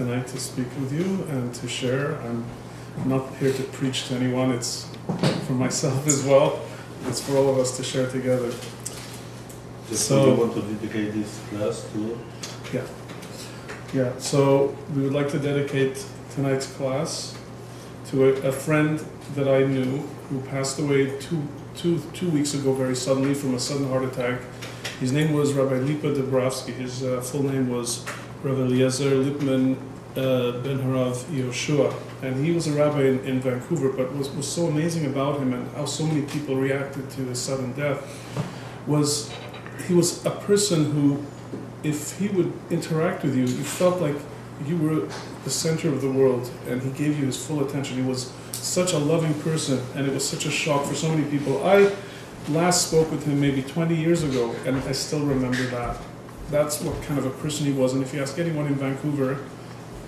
tonight to speak with you and to share. I'm not here to preach to anyone. It's for myself as well. It's for all of us to share together. So you want to dedicate this class to? Yeah. So we would like to dedicate tonight's class to a friend that I knew who passed away two weeks ago very suddenly from a sudden heart attack. His name was Rabbi Elie Benzaquen. His full name was Rabbi Eliezer Lipman Ben Harav Yoshua. And he was a rabbi in Vancouver, but what was so amazing about him and how so many people reacted to his sudden death was he was a person who, if he would interact with you, you felt like you were the center of the world, and he gave you his full attention. He was such a loving person, and it was such a shock for so many people. I last spoke with him maybe 20 years ago, and I still remember that. That's what kind of a person he was. And if you ask anyone in Vancouver,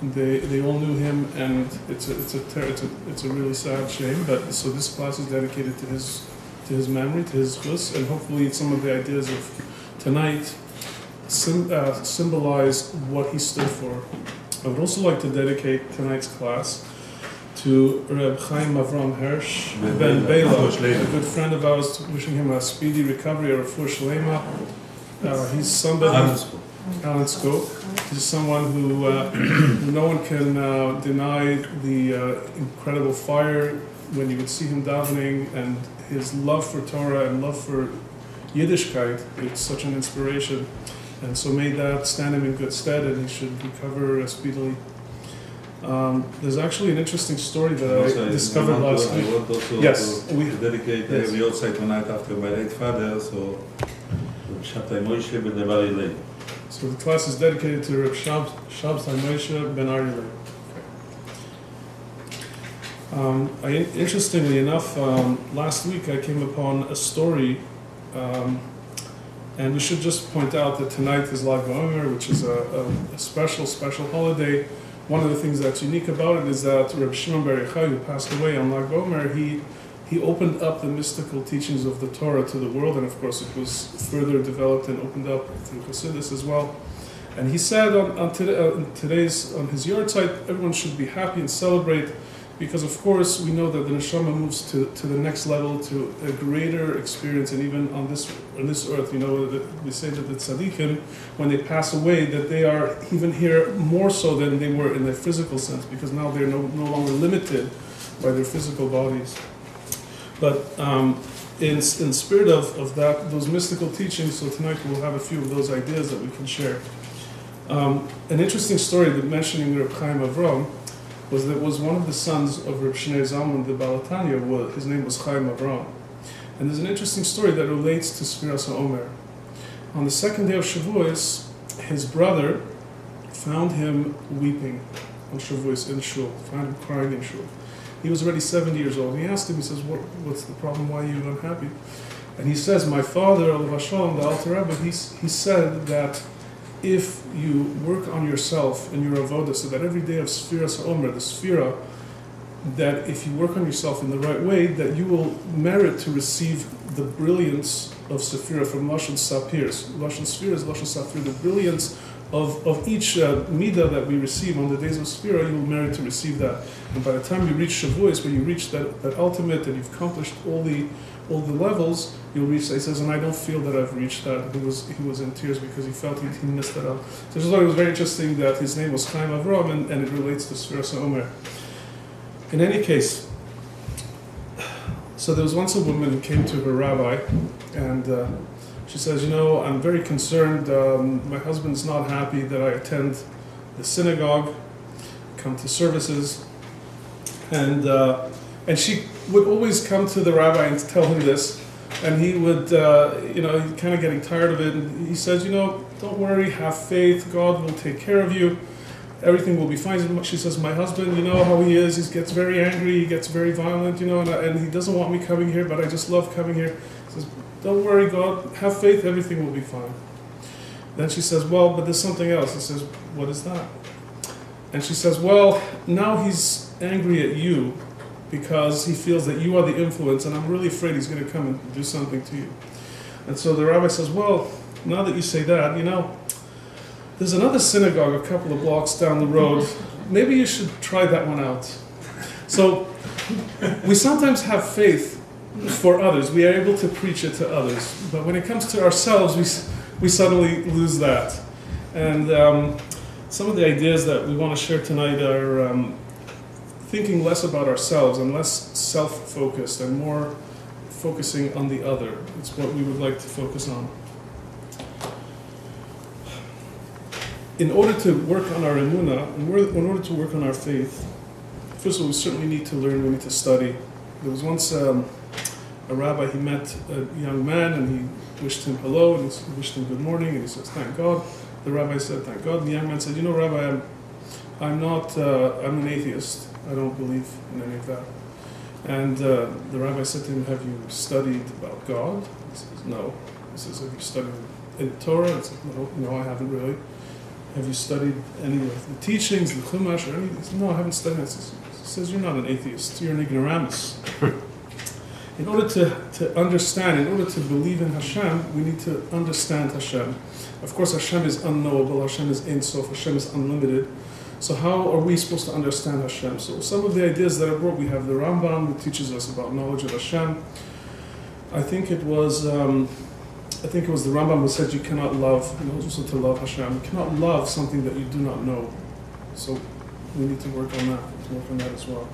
they all knew him, and it's a really sad shame. But so this class is dedicated to his memory, to his chus, and hopefully some of the ideas of tonight symbolize what he stood for. I would also like to dedicate tonight's class to Reb Chaim Avram Hirsch Ben Bela, a good friend of ours, wishing him a speedy recovery, a refuah shlema. He's somebody, Alan Scope. He's someone who no one can deny the incredible fire when you would see him davening, and his love for Torah and love for Yiddishkeit. It's such an inspiration. And so may that stand him in good stead, and he should recover speedily. There's actually an interesting story that I discovered last week. I want also to dedicate the outside tonight after my late father, so Shabtai Moshe ben Aryeh. So the class is dedicated to Reb Shabtai Moshe ben Aryeh. Interestingly enough, last week I came upon a story. And we should just point out that tonight is Lag BaOmer, which is a special holiday. One of the things that's unique about it is that Reb Shimon Bar Yochai, who passed away on Lag BaOmer, he opened up the mystical teachings of the Torah to the world, and of course it was further developed and opened up through Chassidus as well. And he said on his yard site, everyone should be happy and celebrate, because of course we know that the neshama moves to the next level, to a greater experience, and even on this earth, we say that the tzaddikim, when they pass away, that they are even here more so than they were in their physical sense, because now they're no longer limited by their physical bodies. But in spirit of that, those mystical teachings, so tonight we'll have a few of those ideas that we can share. An interesting story that mentioning Reb Chaim Avram was one of the sons of Reb Shnei Zalman the Baal HaTanya. His name was Chaim Avram. And there's an interesting story that relates to Sfiras HaOmer. On the second day of Shavuos, his brother found him weeping on Shavuos in shul, found him crying in shul. He was already 70 years old. He asked him, he says, what's the problem, why are you unhappy? And he says, my father, Alav Hashalom, the Alter Rebbe, he said that if you work on yourself in your avodah, so that every day of Sfiras HaOmer, the Sfira, that if you work on yourself in the right way, that you will merit to receive the brilliance of Sefira from Lashon Sapirs. Lashon Sfira is Lashon Sapir. The brilliance of each midah that we receive on the days of Sfira, you will merit to receive that. And by the time you reach Shavuos, where you reach that ultimate, and you've accomplished all the levels, you'll reach. He says, and I don't feel that I've reached that. He was in tears because he felt he missed that out. So I just thought it was very interesting that his name was Chaim Avram, and it relates to Sfiras HaOmer. In any case, so there was once a woman who came to her rabbi, and she says, I'm very concerned. My husband's not happy that I attend the synagogue, come to services, and she would always come to the rabbi and tell him this, and he would, he's kind of getting tired of it, and he says, don't worry, have faith, God will take care of you. Everything will be fine. She says, my husband, you know how he is. He gets very angry. He gets very violent, and he doesn't want me coming here, but I just love coming here. He says, don't worry, God, have faith. Everything will be fine. Then she says, well, but there's something else. He says, what is that? And she says, well, now he's angry at you because he feels that you are the influence, and I'm really afraid he's going to come and do something to you. And so the rabbi says, well, now that you say that, There's another synagogue a couple of blocks down the road. Maybe you should try that one out. So we sometimes have faith for others. We are able to preach it to others. But when it comes to ourselves, we suddenly lose that. And some of the ideas that we want to share tonight are thinking less about ourselves and less self-focused and more focusing on the other. It's what we would like to focus on. In order to work on our Emunah, in order to work on our faith, first of all, we certainly need to learn, we need to study. There was once a rabbi, he met a young man and he wished him hello and he wished him good morning and he says, thank God. The rabbi said, thank God. And the young man said, you know, Rabbi, I'm an atheist. I don't believe in any of that. And the rabbi said to him, have you studied about God? He says, no. He says, have you studied in Torah? He says, no, I haven't really. Have you studied any of the teachings, the Chumash, or anything? He says, no, I haven't studied it. He says, you're not an atheist, you're an ignoramus. In order to understand, in order to believe in Hashem, we need to understand Hashem. Of course, Hashem is unknowable, Hashem is Ein Sof, Hashem is unlimited. So how are we supposed to understand Hashem? So some of the ideas that are brought, we have the Rambam, who teaches us about knowledge of Hashem. I think it was the Rambam who said you cannot love, also to love Hashem. You cannot love something that you do not know. So we need to work on that, as well.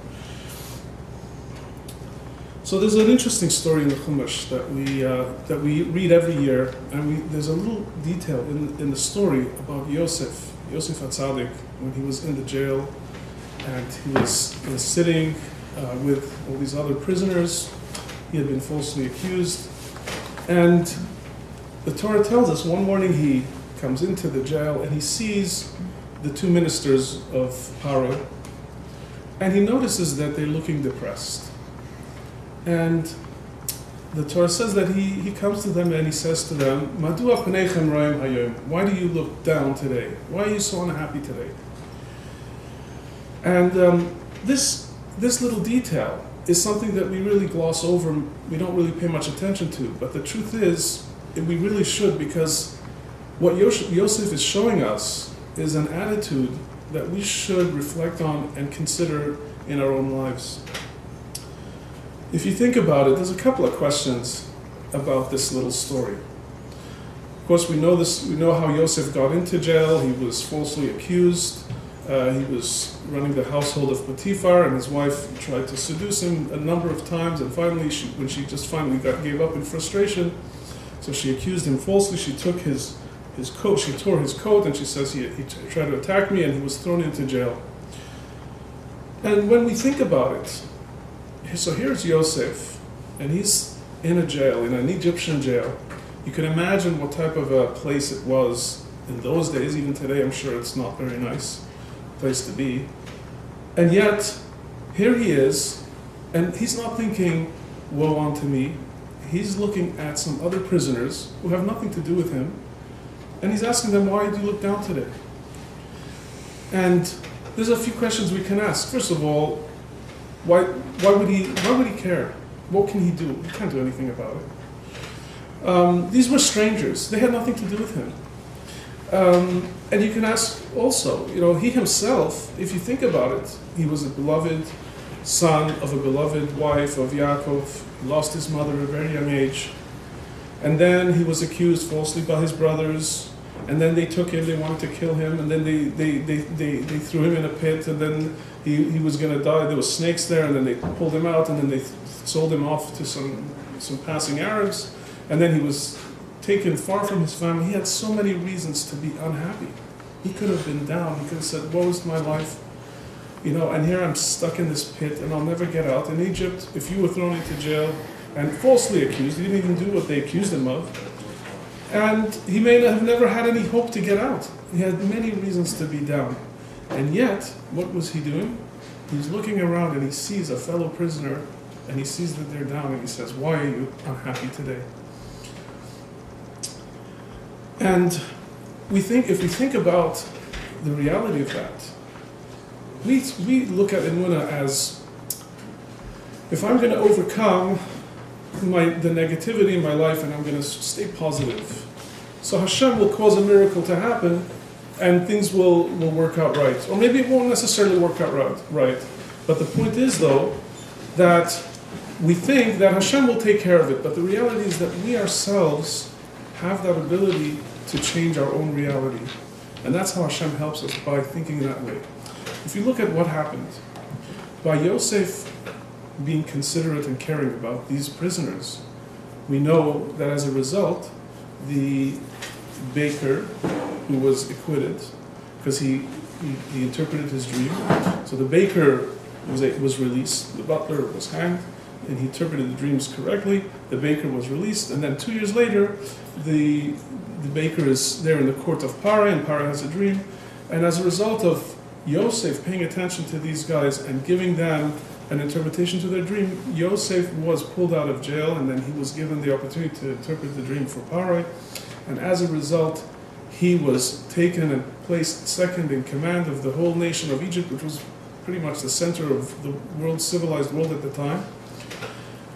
So there's an interesting story in the Chumash that we read every year, and there's a little detail in the story about Yosef HaTzadik, when he was in the jail, and he was sitting with all these other prisoners. He had been falsely accused, and the Torah tells us one morning he comes into the jail and he sees the two ministers of Paro, and he notices that they're looking depressed. And the Torah says that he comes to them and he says to them, Madua paneichem roim hayom? Why do you look down today? Why are you so unhappy today? And this little detail is something that we really gloss over, we don't really pay much attention to. But the truth is, we really should, because what Yosef is showing us is an attitude that we should reflect on and consider in our own lives. If you think about it, there's a couple of questions about this little story. Of course, we know how Yosef got into jail. He was falsely accused. He was running the household of Potiphar, and his wife tried to seduce him a number of times, and finally, when she gave up in frustration, so she accused him falsely. She took his coat, she tore his coat, and she says he tried to attack me, and he was thrown into jail. And when we think about it, so here's Yosef, and he's in a jail, in an Egyptian jail. You can imagine what type of a place it was in those days. Even today, I'm sure it's not very nice place to be. And yet, here he is, and he's not thinking, woe unto me. He's looking at some other prisoners who have nothing to do with him, and he's asking them, why did you look down today? And there's a few questions we can ask. First of all, why would he care? What can he do? He can't do anything about it. These were strangers. They had nothing to do with him. And you can ask also, he himself, if you think about it, he was a beloved son of a beloved wife of Yaakov. He lost his mother at a very young age. And then he was accused falsely by his brothers. And then they took him, they wanted to kill him, and then they threw him in a pit, and then he was going to die. There were snakes there, and then they pulled him out, and then they sold him off to some passing Arabs, and then he was taken far from his family. He had so many reasons to be unhappy. He could have been down. He could have said, woe is my life, and here I'm stuck in this pit, and I'll never get out. In Egypt, if you were thrown into jail and falsely accused, he didn't even do what they accused him of, and he may have never had any hope to get out. He had many reasons to be down. And yet, what was he doing? He's looking around and he sees a fellow prisoner, and he sees that they're down, and he says, why are you unhappy today? And if we think about the reality of that, we look at Emunah as, if I'm going to overcome the negativity in my life and I'm going to stay positive, so Hashem will cause a miracle to happen, and things will work out right. Or maybe it won't necessarily work out right. But the point is, though, that we think that Hashem will take care of it, but the reality is that we ourselves have that ability to change our own reality. And that's how Hashem helps us, by thinking that way. If you look at what happened, by Yosef being considerate and caring about these prisoners, we know that as a result, the baker, who was acquitted, because he interpreted his dream, so the baker was released, the butler was hanged, and he interpreted the dreams correctly, the baker was released, and then 2 years later, the baker is there in the court of Paro, and Paro has a dream, and as a result of Yosef paying attention to these guys and giving them an interpretation to their dream, Yosef was pulled out of jail, and then he was given the opportunity to interpret the dream for Paro, and as a result, he was taken and placed second in command of the whole nation of Egypt, which was pretty much the center of the civilized world at the time.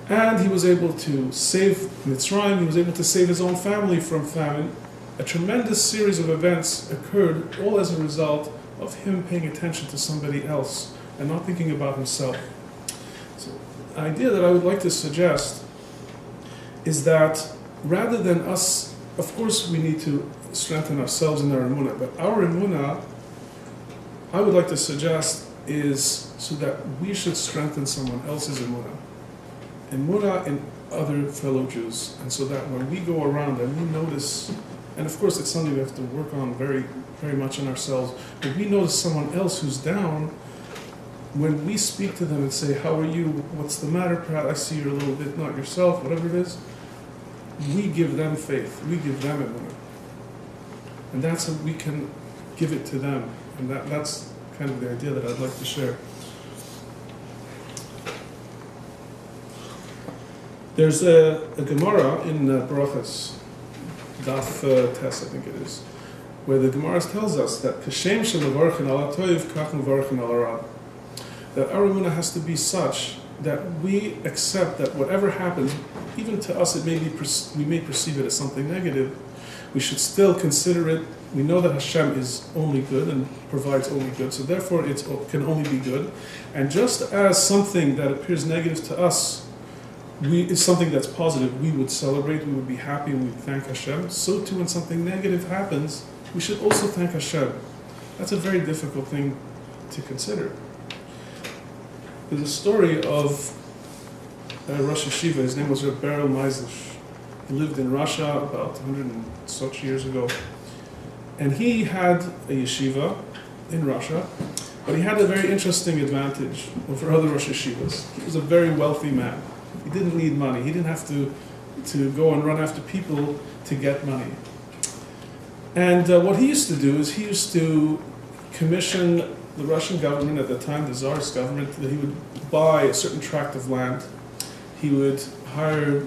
And he was able to save Mitzrayim, he was able to save his own family from famine. A tremendous series of events occurred, all as a result of him paying attention to somebody else and not thinking about himself. So, an idea that I would like to suggest is that rather than us, of course we need to strengthen ourselves in our Emunah, but our Emunah, I would like to suggest, is so that we should strengthen someone else's Emunah. Emunah in other fellow Jews, and so that when we go around and we notice, and of course it's something we have to work on very, very much in ourselves, but we notice someone else who's down, when we speak to them and say, how are you, what's the matter, Pat, I see you're a little bit not yourself, whatever it is, we give them faith, we give them Emunah. And that's how we can give it to them, and that's kind of the idea that I'd like to share. There's a Gemara in Brachos, Daf Tes, I think it is, where the Gemara tells us that Kashem shelevarchen ala toiv kach mevarchen ala ra, that our Emunah has to be such that we accept that whatever happens, even to us we may perceive it as something negative, we should still consider it. We know that Hashem is only good and provides only good, so therefore it can only be good. And just as something that appears negative to us is something that's positive, we would celebrate, we would be happy, and we would thank Hashem, so too when something negative happens, we should also thank Hashem. That's a very difficult thing to consider. There's a story of a Rosh Yeshiva, his name was Rabbi Elie Benzaquen. He lived in Russia about 100 and such years ago. And he had a yeshiva in Russia, but he had a very interesting advantage over other Rosh Yeshivas. He was a very wealthy man. He didn't need money. He didn't have to go and run after people to get money. And what he used to do is he used to commission the Russian government at the time, the Tsarist government, that he would buy a certain tract of land. He would hire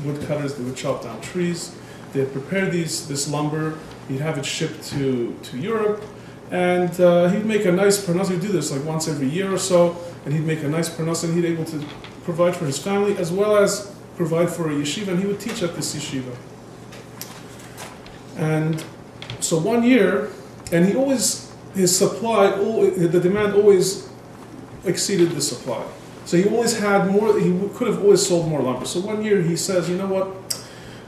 woodcutters, they would chop down trees. They'd prepare this lumber. He'd have it shipped to Europe, and he'd make a nice parnas. He'd do this like once every year or so, and he'd make a nice parnas, and he'd be able to provide for his family as well as provide for a yeshiva, and he would teach at this yeshiva. And so one year, and his supply, the demand always exceeded the supply. So he always had more, he could have always sold more lumber. So one year he says, you know what,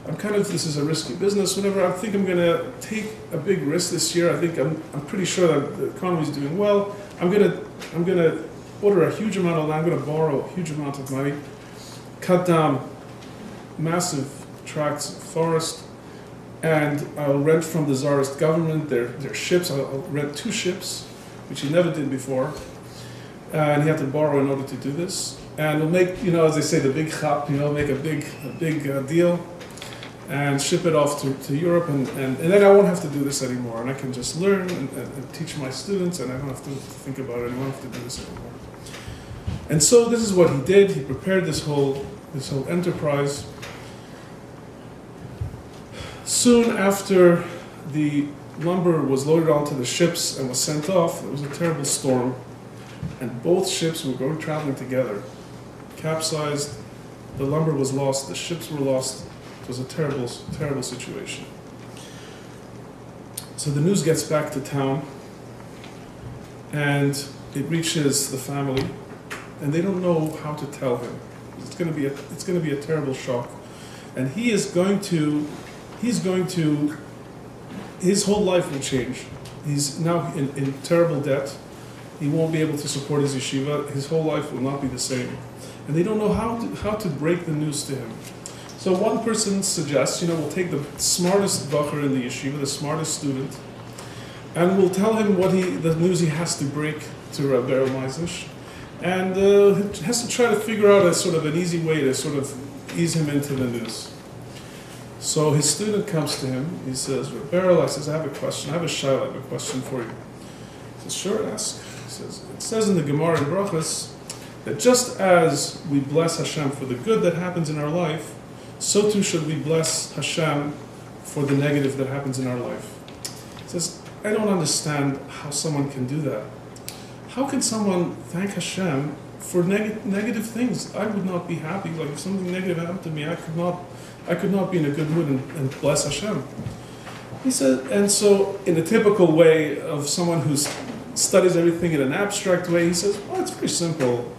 this is a risky business, whatever, I think I'm going to take a big risk this year. I think I'm pretty sure that the economy is doing well. I'm going to order a huge amount of land, I'm going to borrow a huge amount of money, cut down massive tracts of forest, and I'll rent from the Tsarist government their ships. I'll rent 2 ships, which he never did before. And he had to borrow in order to do this. And we'll make, as they say, the big chap, make a big deal and ship it off to Europe. And then I won't have to do this anymore. And I can just learn and teach my students, and I don't have to think about it. I won't have to do this anymore. And so this is what he did. He prepared this whole enterprise. Soon after the lumber was loaded onto the ships and was sent off, there was a terrible storm. And both ships were traveling together. Capsized, the lumber was lost, the ships were lost. It was a terrible, terrible situation. So the news gets back to town, and it reaches the family, and they don't know how to tell him. It's going to be a terrible shock, and he's going to, his whole life will change. He's now in terrible debt. He won't be able to support his yeshiva. His whole life will not be the same, and they don't know how to break the news to him. So one person suggests, we'll take the smartest bacher in the yeshiva, the smartest student, and we'll tell him the news he has to break to Rabbi Elie Benzaquen, and he has to try to figure out a sort of an easy way to sort of ease him into the news. So his student comes to him. He says, Rabbi Elie, I have a question. I have a shayla, I have a question for you. He says, sure, ask. He says, it says in the Gemara in Brachas that just as we bless Hashem for the good that happens in our life, so too should we bless Hashem for the negative that happens in our life. He says, I don't understand how someone can do that. How can someone thank Hashem for negative things? I would not be happy. Like if something negative happened to me, I could not be in a good mood and bless Hashem. He said, and so in a typical way of someone who studies everything in an abstract way, he says, well, it's very simple.